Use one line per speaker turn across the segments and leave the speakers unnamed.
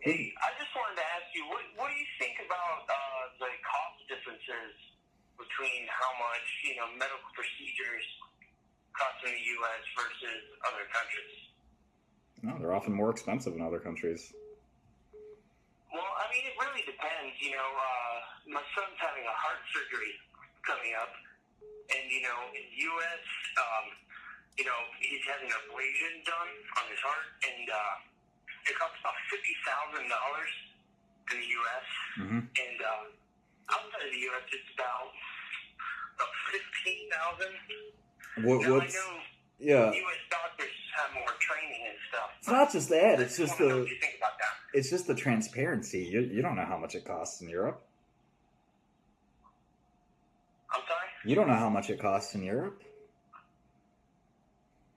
Hey, I just wanted to ask you, what do you think about the cost differences between how much, medical procedures cost in the U.S. versus other countries?
No, they're often more expensive in other countries.
Well, I mean, it really depends. My son's having a heart surgery coming up, and, in the U.S., he's having an ablation done on his heart, and it costs about $50,000 in the U.S., and outside of the U.S., it's about $15,000. I know U.S. doctors have more training and stuff.
It's not just that. It's just
what do you think about that?
It's just the transparency. You don't know how much it costs in Europe.
I'm sorry?
You don't know how much it costs in Europe.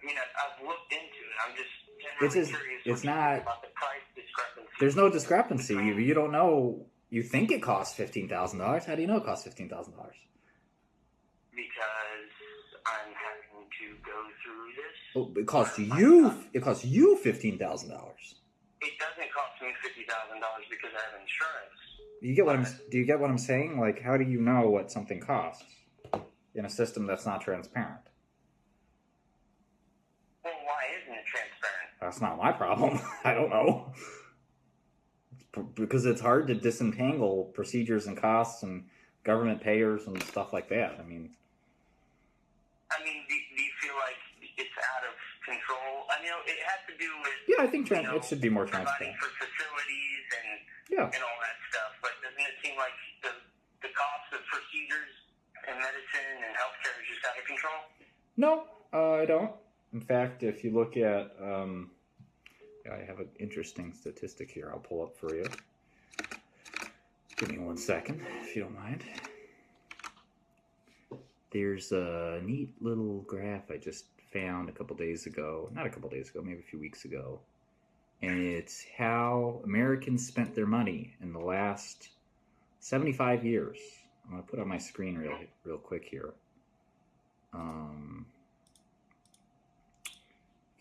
I mean, I've looked into it. I'm just generally curious
it's not
about the price discrepancy.
There's no discrepancy. You don't know. You think it costs $15,000. How do you know it costs $15,000?
Because I'm having to go through this.
Oh, it costs you. It costs you $15,000.
It doesn't cost me $50,000 because I have insurance.
Do you get what I'm saying? Like, how do you know what something costs in a system that's not transparent?
Well, why isn't it transparent?
That's not my problem. I don't know. Because it's hard to disentangle procedures and costs and government payers and stuff like that. I mean,
do you feel like it's out of control? It has to do with...
Yeah, I think it should be more transparent.
Providing for facilities and all that stuff. But doesn't it seem like the cost of procedures and medicine and healthcare is just out of control?
No, I don't. In fact, if you look at... I have an interesting statistic here I'll pull up for you. Give me 1 second, if you don't mind. There's a neat little graph I just found a couple days ago. Not a couple days ago, maybe a few weeks ago. And it's how Americans spent their money in the last 75 years. I'm going to put on my screen real quick here.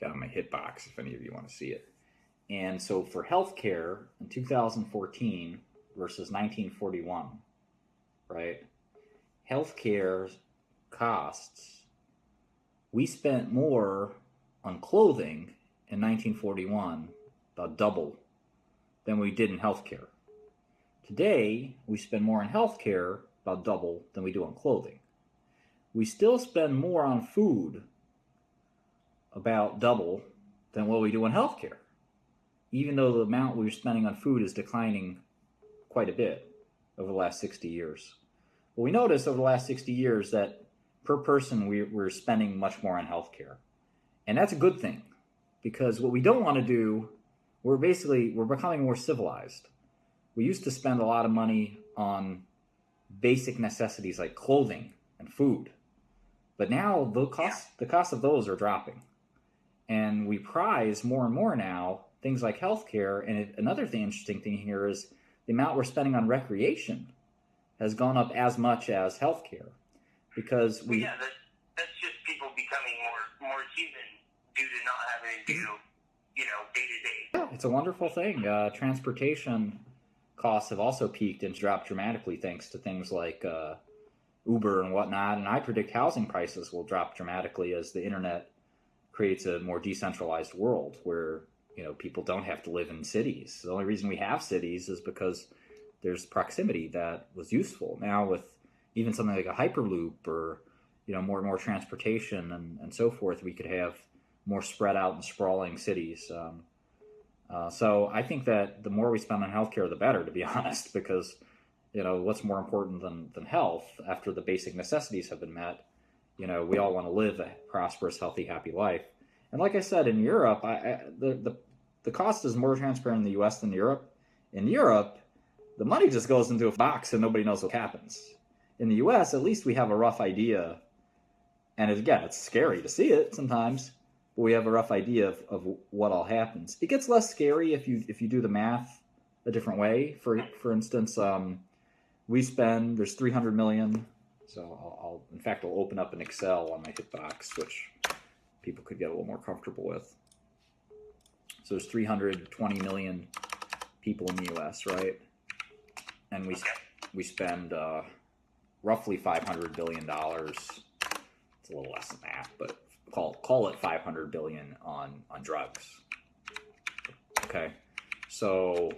Got my hitbox if any of you want to see it. And so for healthcare in 2014 versus 1941, right? Healthcare costs, we spent more on clothing in 1941, about double, than we did in healthcare. Today, we spend more on healthcare, about double, than we do on clothing. We still spend more on food, about double, than what we do on healthcare, even though the amount we're spending on food is declining quite a bit over the last 60 years. Well, we noticed over the last 60 years that per person we're spending much more on healthcare. And that's a good thing, because what we don't want to do, we're becoming more civilized. We used to spend a lot of money on basic necessities like clothing and food. But now the cost of those are dropping. And we prize more and more now things like healthcare. And another interesting thing here is the amount we're spending on recreation has gone up as much as healthcare, because that's
just people becoming more human due to not having to do, day to day.
Yeah, it's a wonderful thing. Transportation costs have also peaked and dropped dramatically thanks to things like Uber and whatnot. And I predict housing prices will drop dramatically as the internet creates a more decentralized world where people don't have to live in cities. The only reason we have cities is because there's proximity that was useful. Now with even something like a Hyperloop or more and more transportation and so forth, we could have more spread out and sprawling cities. So I think that the more we spend on healthcare, the better, to be honest, because what's more important than health after the basic necessities have been met? We all want to live a prosperous, healthy, happy life. And like I said, in Europe, the cost is more transparent in the U.S. than Europe. In Europe, the money just goes into a box and nobody knows what happens. In the U.S., at least we have a rough idea. And again, it's scary to see it sometimes, but we have a rough idea of what all happens. It gets less scary if you do the math a different way. For instance, there's 300 million. So I'll open up an Excel on my hitbox, which people could get a little more comfortable with. So there's 320 million people in the U.S., right? And we spend roughly $500 billion. It's a little less than that, but call it $500 billion on drugs. Okay, so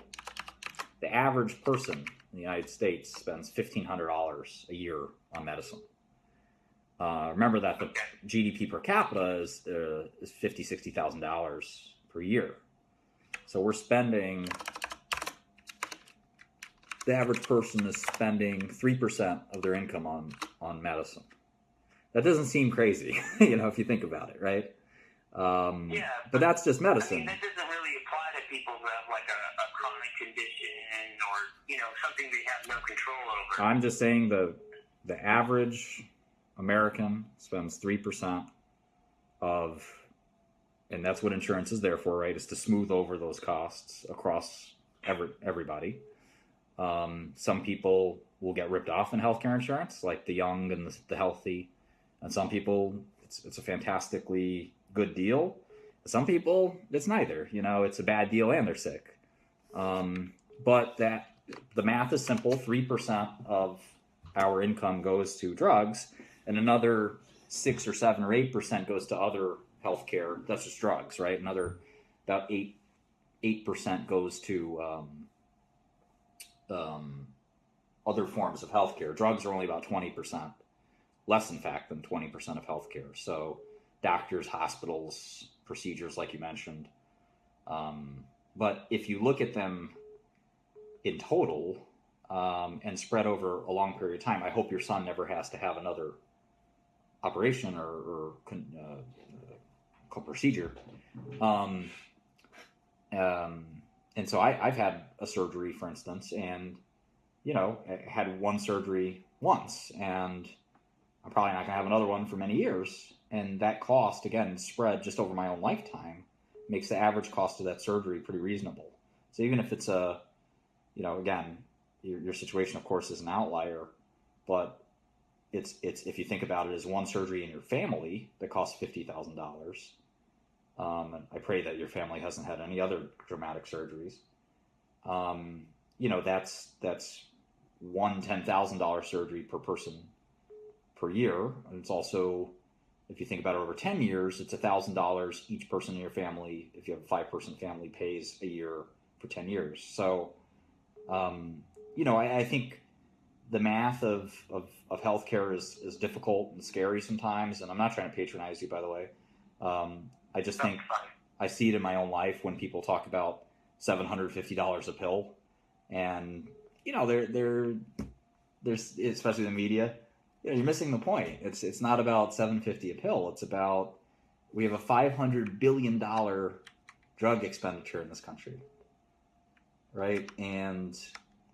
the average person in the United States spends $1,500 a year on medicine. Remember that the GDP per capita is $50,000, $60,000 per year. So we're spending, the average person is spending 3% of their income on medicine. That doesn't seem crazy, you know, if you think about it, right?
Yeah,
but that's just medicine.
I mean, that doesn't really apply to people who have like a chronic condition or, you know, something they have no control over.
I'm just saying the average American spends 3% of, and that's what insurance is there for, right? Is to smooth over those costs across everybody. Some people will get ripped off in healthcare insurance, like the young and the healthy. And some people, it's a fantastically good deal. Some people, it's neither. You know, it's a bad deal and they're sick. But the math is simple. 3% of our income goes to drugs, and another 6 or 7 or 8% goes to other healthcare. That's just drugs, right? Another about 8% goes to other forms of healthcare. Drugs are only about 20%. Less, in fact, than 20% of healthcare. So doctors, hospitals, procedures, like you mentioned. But if you look at them in total and spread over a long period of time, I hope your son never has to have another operation or procedure. And so I've had a surgery, for instance, and, you know, I had one surgery once, and I'm probably not going to have another one for many years. And that cost, again, spread just over my own lifetime, makes the average cost of that surgery pretty reasonable. So even if it's a, you know, again, your situation, of course, is an outlier, but it's if you think about it as one surgery in your family that costs $50,000, and I pray that your family hasn't had any other dramatic surgeries, you know, that's one $10,000 surgery per person per year. And it's also, if you think about it over 10 years, it's $1,000 each person in your family, if you have a 5-person family, pays a year for 10 years. So, you know, I think the math of healthcare is difficult and scary sometimes. And I'm not trying to patronize you, by the way. I just think I see it in my own life when people talk about $750 a pill. And, you know, there's, especially the media, you know, you're missing the point. It's not about $750 a pill. It's about, we have a $500 billion drug expenditure in this country, right? And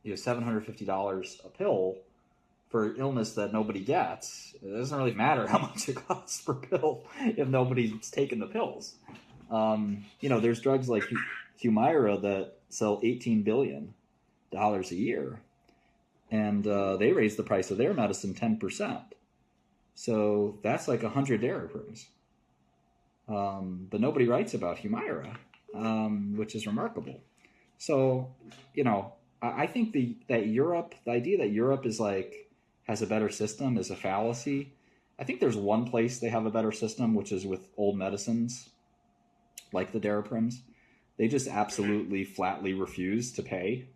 you have $750 a pill for illness that nobody gets. It doesn't really matter how much it costs per pill if nobody's taking the pills. You know, there's drugs like Humira that sell $18 billion a year. And they raised the price of their medicine 10%. So that's like 100 𝗟𝗪𝗔𝗠. But nobody writes about Humira, which is remarkable. So, you know, I think the idea that Europe is like, has a better system is a fallacy. I think there's one place they have a better system, which is with old medicines, like the 𝗟𝗪𝗪s. They just absolutely flatly refuse to pay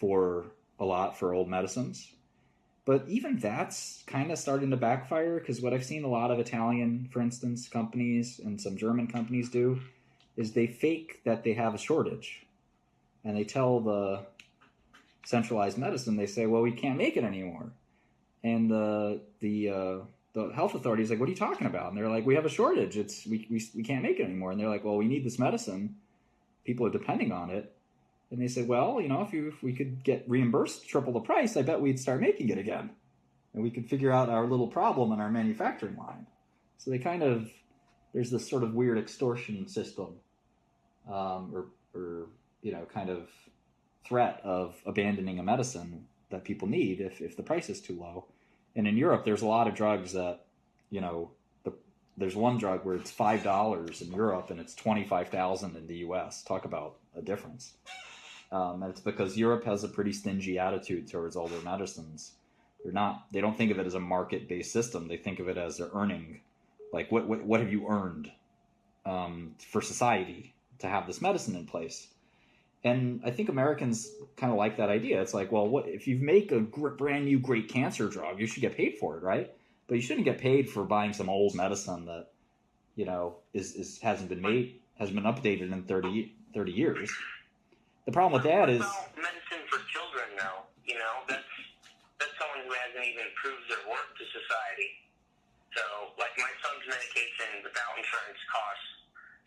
for a lot for old medicines. But even that's kind of starting to backfire, because what I've seen a lot of Italian, for instance, companies and some German companies do is they fake that they have a shortage. And they tell the centralized medicine, they say, well, we can't make it anymore. And the health authority is like, what are you talking about? And they're like, we have a shortage. We can't make it anymore. And they're like, well, we need this medicine. People are depending on it. And they said, well, you know, if we could get reimbursed triple the price, I bet we'd start making it again. And we could figure out our little problem in our manufacturing line. So they kind of, there's this sort of weird extortion system, or you know, kind of threat of abandoning a medicine that people need if the price is too low. And in Europe, there's a lot of drugs that, you know, there's one drug where it's $5 in Europe and it's $25,000 in the US. Talk about a difference. And it's because Europe has a pretty stingy attitude towards all their medicines. They don't think of it as a market-based system. They think of it as they're earning. Like, what have you earned for society to have this medicine in place? And I think Americans kind of like that idea. It's like, well, what if you make a brand new great cancer drug, you should get paid for it, right? But you shouldn't get paid for buying some old medicine that, you know, hasn't been updated in 30 years. The problem with that is
medicine for children, though. You know, that's someone who hasn't even proved their worth to society. So, like, my son's medication without insurance costs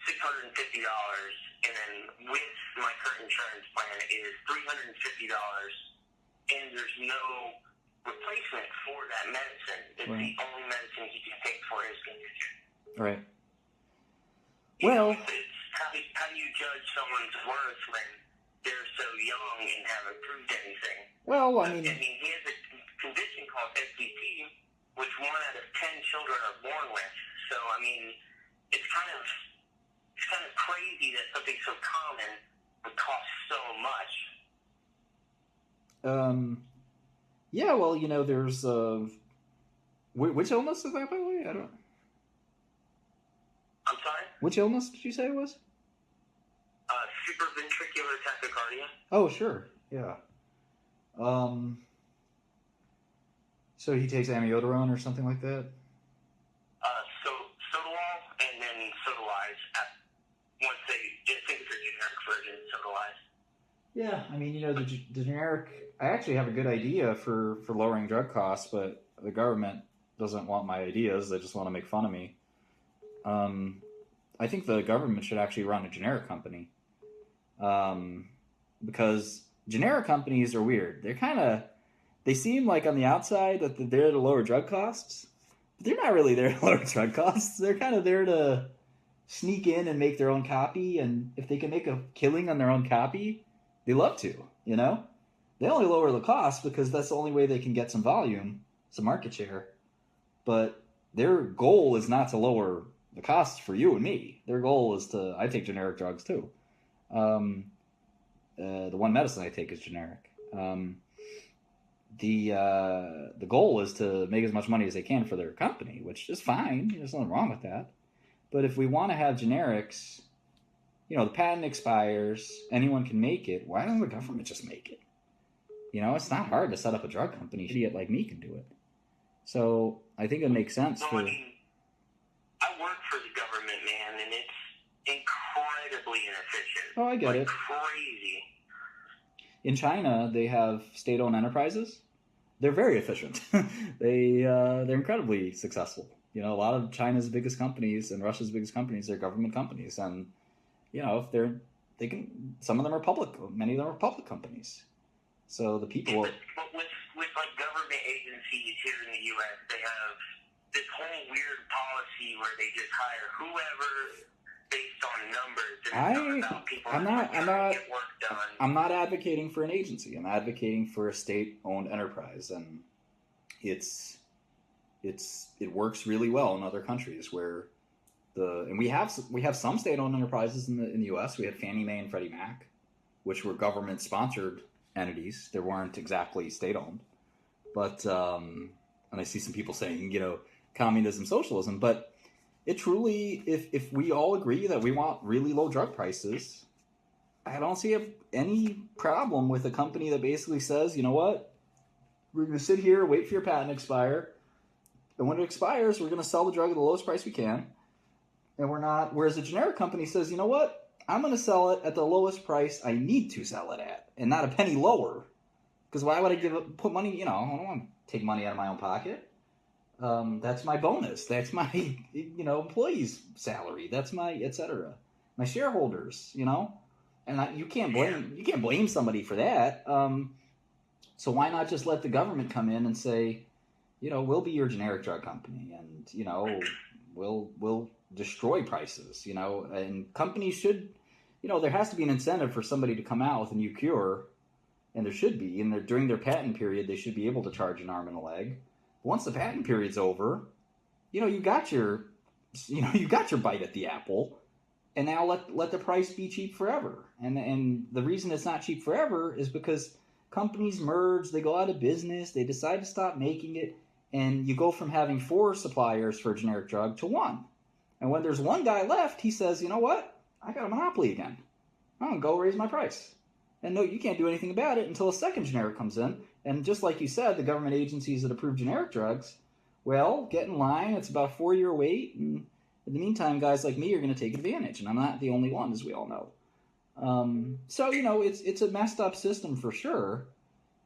$650, and then with my current insurance plan is $350, and there's no replacement for that medicine. It's the only medicine he can take for his condition.
Right.
Well, how do you judge someone's worth when they're so young and haven't proved anything?
Well, I mean,
he has a condition called SVT, which 1 out of 10 children are born with. So, I mean, it's kind of crazy that something so common would cost so much.
Yeah, well, you know, there's which illness is that, by the way? I don't.
I'm sorry?
Which illness did you say it was?
Supraventricular tachycardia.
Oh, sure. Yeah. So he takes amiodarone or something like that?
Sodalol and then Sodalize. Once I think it's a generic version, Sodalize.
Yeah, I mean, you know, the generic... I actually have a good idea for lowering drug costs, but the government doesn't want my ideas. They just want to make fun of me. I think the government should actually run a generic company. Because generic companies are weird. They seem like on the outside that they're there to lower drug costs, but they're not really there to lower drug costs. They're kind of there to sneak in and make their own copy, and if they can make a killing on their own copy, they love to, you know? They only lower the cost because that's the only way they can get some volume, some market share. But their goal is not to lower the costs for you and me. Their goal is I take generic drugs too. The one medicine I take is generic. The goal is to make as much money as they can for their company, which is fine. There's nothing wrong with that. But if we want to have generics, you know, the patent expires, anyone can make it. Why doesn't the government just make it? You know, it's not hard to set up a drug company. An idiot like me can do it. So I think it makes sense
I mean, I work for the government, man, and it's incredibly inefficient.
Oh, I get it.
Crazy.
In China, they have state-owned enterprises. They're very efficient. They're incredibly successful. You know, a lot of China's biggest companies and Russia's biggest companies are government companies, and you know, if they can, some of them are public. Many of them are public companies. So the people.
But with like government agencies here in the U.S., they have this whole weird policy where they just hire whoever based on numbers.
I'm not advocating for an agency. I'm advocating for a state-owned enterprise, and it works really well in other countries where and we have some state-owned enterprises in the U.S. We had Fannie Mae and Freddie Mac, which were government-sponsored entities. They weren't exactly state-owned, but and I see some people saying, you know, communism, socialism, but it truly, if we all agree that we want really low drug prices, I don't see any problem with a company that basically says, you know what, we're going to sit here, wait for your patent to expire, and when it expires, we're going to sell the drug at the lowest price we can, and we're not, whereas a generic company says, you know what, I'm going to sell it at the lowest price I need to sell it at, and not a penny lower, because why would I put money, you know, I don't want to take money out of my own pocket. That's my bonus. That's my, you know, employee's salary. That's my, etc. My shareholders, you know, and you can't blame somebody for that. So why not just let the government come in and say, you know, we'll be your generic drug company, and you know, we'll destroy prices, you know, and companies should, you know, there has to be an incentive for somebody to come out with a new cure, and there should be, and during their patent period, they should be able to charge an arm and a leg. Once the patent period's over, you know, you got your bite at the apple. and now let the price be cheap forever. And the reason it's not cheap forever is because companies merge, they go out of business, they decide to stop making it, and you go from having 4 suppliers for a generic drug to 1. And when there's 1 guy left, he says, you know what? I got a monopoly again. I'm going to go raise my price. And no, you can't do anything about it until a second generic comes in. And just like you said, the government agencies that approve generic drugs, well, get in line. It's about a 4-year wait. And in the meantime, guys like me are going to take advantage. And I'm not the only one, as we all know. So, you know, it's a messed up system for sure.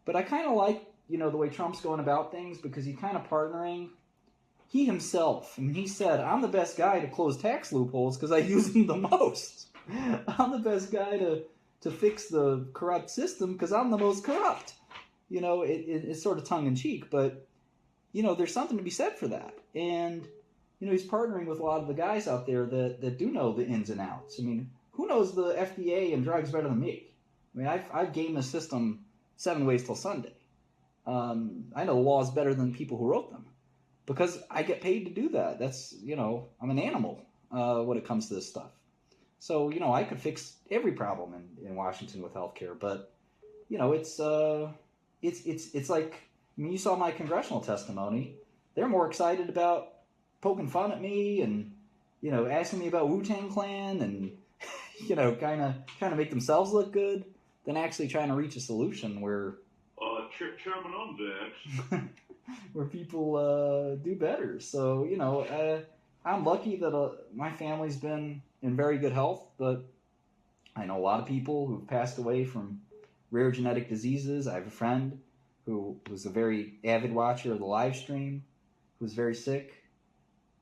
But I kind of like, you know, the way Trump's going about things, because he's kind of partnering. He himself, I mean, he said, I'm the best guy to close tax loopholes because I use them the most. I'm the best guy to fix the corrupt system because I'm the most corrupt. You know, it's sort of tongue-in-cheek, but, you know, there's something to be said for that. And, you know, he's partnering with a lot of the guys out there that do know the ins and outs. I mean, who knows the FDA and drugs better than me? I mean, I've gamed the system 7 ways till Sunday. I know the laws better than people who wrote them because I get paid to do that. That's, you know, I'm an animal when it comes to this stuff. So, you know, I could fix every problem in Washington with healthcare, but, you know, it's like, I mean, you saw my congressional testimony. They're more excited about poking fun at me and, you know, asking me about Wu-Tang Clan and, you know, kind of trying to make themselves look good than actually trying to reach a solution where
Chairman on that.
where people do better. So, you know, I'm lucky that my family's been in very good health, but I know a lot of people who've passed away from rare genetic diseases. I have a friend who was a very avid watcher of the live stream, who's very sick,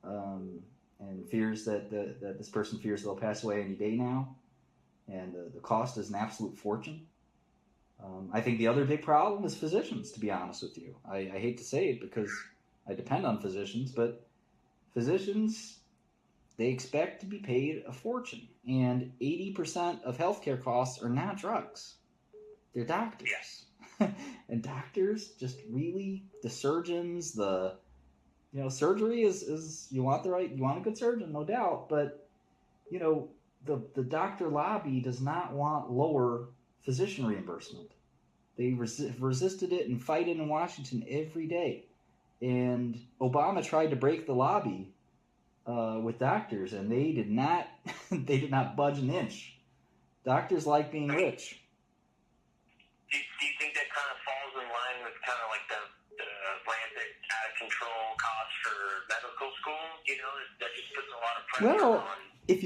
and fears that this person fears they'll pass away any day now, and the cost is an absolute fortune. I think the other big problem is physicians, to be honest with you. I hate to say it because I depend on physicians, but physicians, they expect to be paid a fortune. And 80% of healthcare costs are not drugs. They're doctors. And doctors just really, the surgeons, you know, surgery is you want a good surgeon, no doubt. But, you know, the doctor lobby does not want lower physician reimbursement. They resisted it and fight it in Washington every day. And Obama tried to break the lobby with doctors, and they did not budge an inch. Doctors like being rich.
Do you think that kind of falls in line with kind of like the rampant out of control costs for medical school? You know, that just puts a lot of pressure on.
If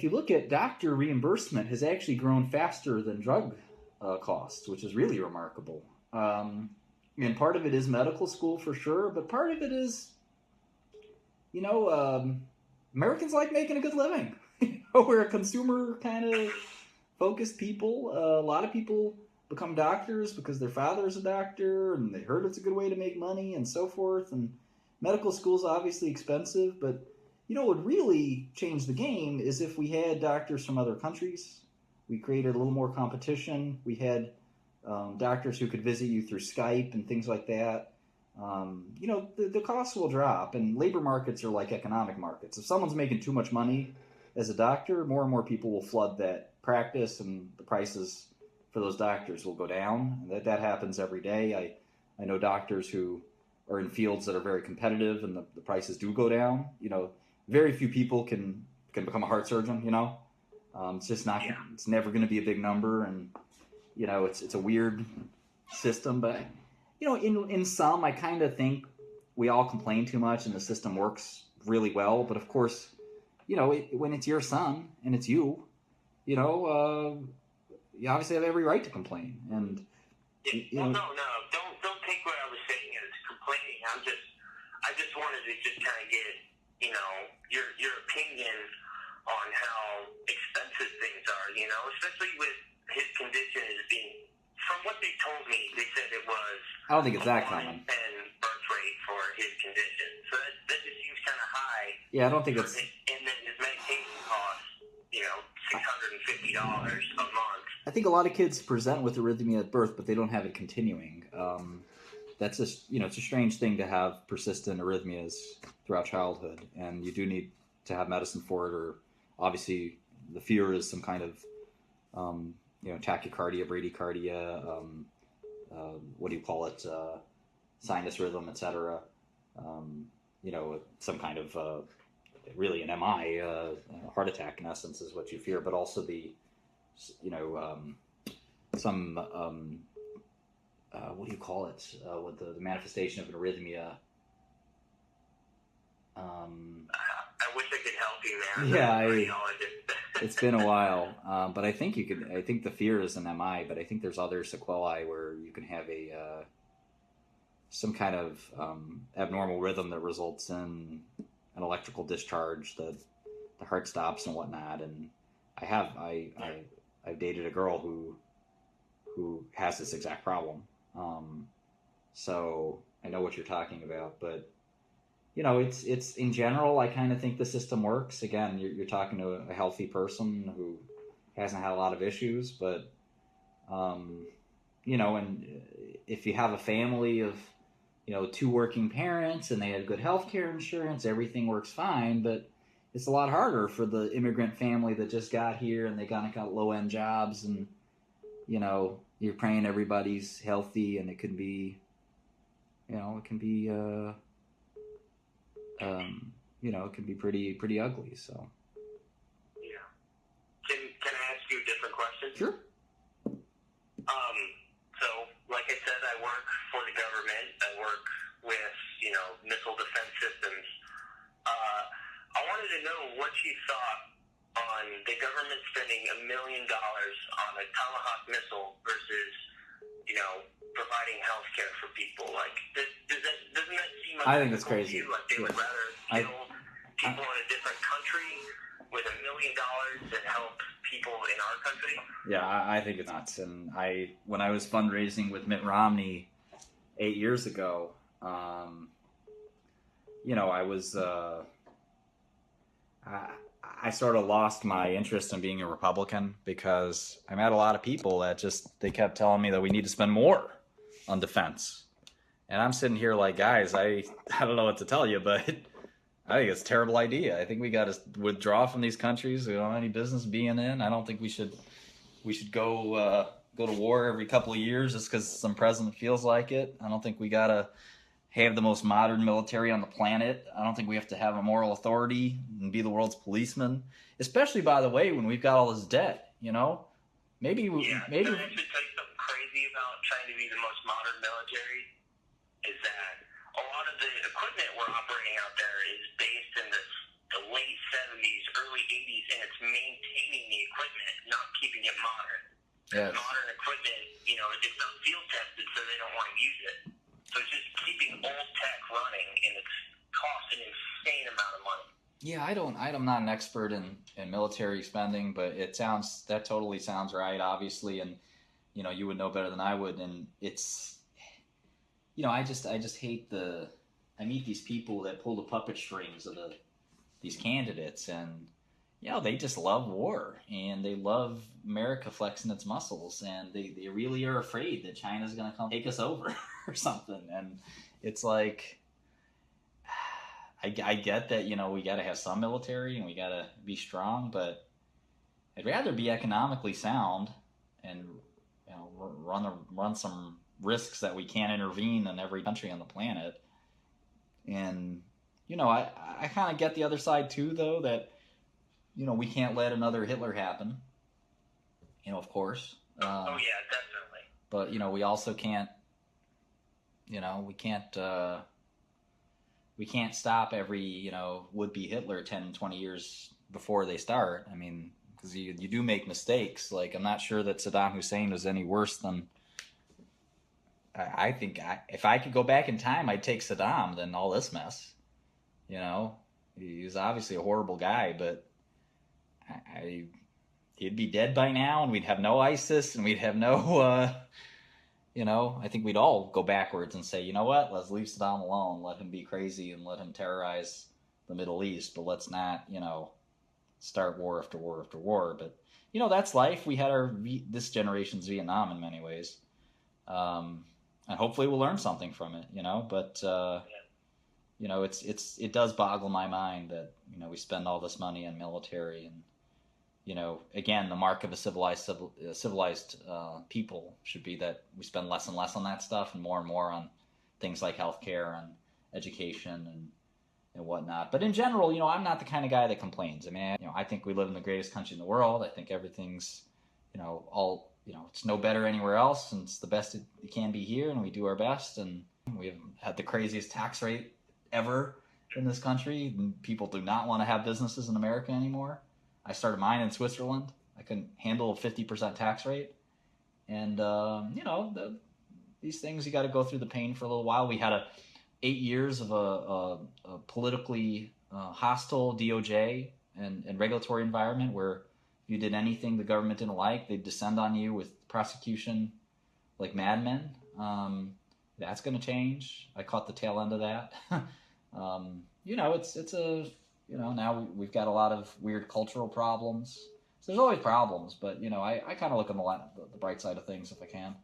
you look at doctor reimbursement has actually grown faster than drug costs, which is really remarkable. And part of it is medical school for sure, but part of it is, you know, Americans like making a good living. We're a consumer kind of focused people. A lot of people become doctors because their father's a doctor and they heard it's a good way to make money and so forth. And medical school's obviously expensive, but you know what would really change the game is if we had doctors from other countries. We created a little more competition. We had doctors who could visit you through Skype and things like that. You know, the costs will drop, and labor markets are like economic markets. If someone's making too much money as a doctor, more and more people will flood that practice, and the prices for those doctors will go down. And that happens every day. I know doctors who are in fields that are very competitive, and the prices do go down. You know, very few people can become a heart surgeon, you know. It's just not, it's never going to be a big number, and, you know, it's a weird system, but, you know, in some, I kind of think we all complain too much and the system works really well, but of course, you know, when it's your son and it's you, you know, you obviously have every right to complain, and, you know.
No, don't take what I was saying as complaining. I just wanted to just kind of get, you know, your opinion on how expensive things are, you know, especially with his condition as being, from what they told me, they said it was
I don't think it's that common.
And birth rate for his condition. So that just seems kind of high.
Yeah, I don't think it's...
And then his medication costs, you know, $650 a month.
I think a lot of kids present with arrhythmia at birth, but they don't have it continuing. That's just, you know, it's a strange thing to have persistent arrhythmias throughout childhood, and you do need to have medicine for it, or obviously the fear is some kind of, tachycardia, bradycardia, sinus rhythm, etc. Some kind of, really an MI, heart attack in essence is what you fear, but also the, with the manifestation of an arrhythmia.
I wish I could help you, man.
Yeah, it's been a while, but I think I think the fear is an MI, but I think there's other sequelae where you can have some kind of abnormal rhythm that results in an electrical discharge, the heart stops and whatnot. And I've dated a girl who has this exact problem. So I know what you're talking about, but it's in general, I kind of think the system works. Again, you're talking to a healthy person who hasn't had a lot of issues, but, and if you have a family of, 2 working parents and they have good health care insurance, everything works fine, but it's a lot harder for the immigrant family that just got here and they kind of got low-end jobs and, you're praying everybody's healthy, and it can be, it can be pretty ugly. So.
Yeah. Can I ask you a different question?
Sure.
So, like I said, I work for the government. I work with, missile defense systems. I wanted to know what you thought on the government spending $1 million on a Tomahawk missile versus, providing health care for people. Like, doesn't that seem
I think it's crazy.
Like they would rather kill people in a different country with $1 million than help people in our country?
Yeah, I think it's nuts. And when I was fundraising with Mitt Romney 8 years ago, I was I sort of lost my interest in being a Republican because I met a lot of people that they kept telling me that we need to spend more on defense. And I'm sitting here like, guys, I don't know what to tell you, but I think it's a terrible idea. I think we got to withdraw from these countries we don't have any business being in. I don't think we should go to war every couple of years just because some president feels like it. I don't think we got to have the most modern military on the planet. I don't think we have to have a moral authority and be the world's policeman, especially, by the way, when we've got all this debt, Maybe.
Can I actually tell you something crazy about trying to be the most modern military? Is that a lot of the equipment we're operating out there is based in the late 70s, early 80s, and it's maintaining the equipment, not keeping it modern.
Yes.
Modern equipment, it's not field tested, so they don't want to use it. So it's just keeping old tech running, and it's cost an insane amount of money.
Yeah, I'm not an expert in military spending, but that totally sounds right, obviously, and you would know better than I would. And it's, I just hate I meet these people that pull the puppet strings of these candidates, and they just love war, and they love America flexing its muscles, and they really are afraid that China's going to come take us over or something. And it's like, I get that, we got to have some military and we got to be strong, but I'd rather be economically sound and, run some risks that we can't intervene in every country on the planet. And, I kind of get the other side too, though, that, we can't let another Hitler happen, of course.
Oh, yeah, definitely.
But, we also can't, we can't stop every, would-be Hitler 10, 20 years before they start. I mean, because you do make mistakes. Like, I'm not sure that Saddam Hussein was any worse than... I think if I could go back in time, I'd take Saddam than all this mess. He was obviously a horrible guy, but he'd be dead by now, and we'd have no ISIS, and we'd have no... I think we'd all go backwards and say, you know what, let's leave Saddam alone, let him be crazy and let him terrorize the Middle East, but let's not, start war after war after war. But, that's life. We had this generation's Vietnam in many ways. And hopefully we'll learn something from it, but, you know, it does boggle my mind that, you know, we spend all this money on military, and, you know, again, the mark of a civilized people should be that we spend less and less on that stuff and more on things like healthcare and education and whatnot. But in general, you know, I'm not the kind of guy that complains. I mean, I think we live in the greatest country in the world. I think everything's, you know, it's no better anywhere else, and it's the best it can be here, and we do our best, and we have had the craziest tax rate ever in this country. People do not want to have businesses in America anymore. I started mine in Switzerland. I couldn't handle a 50% tax rate. And, you know, these things, you got to go through the pain for a little while. We had 8 years of a politically hostile DOJ and regulatory environment where if you did anything the government didn't like, they'd descend on you with prosecution like madmen. That's going to change. I caught the tail end of that. You know, it's you know, now we've got a lot of weird cultural problems. So there's always problems, but, you know, I kind of look on the bright side of things if I can.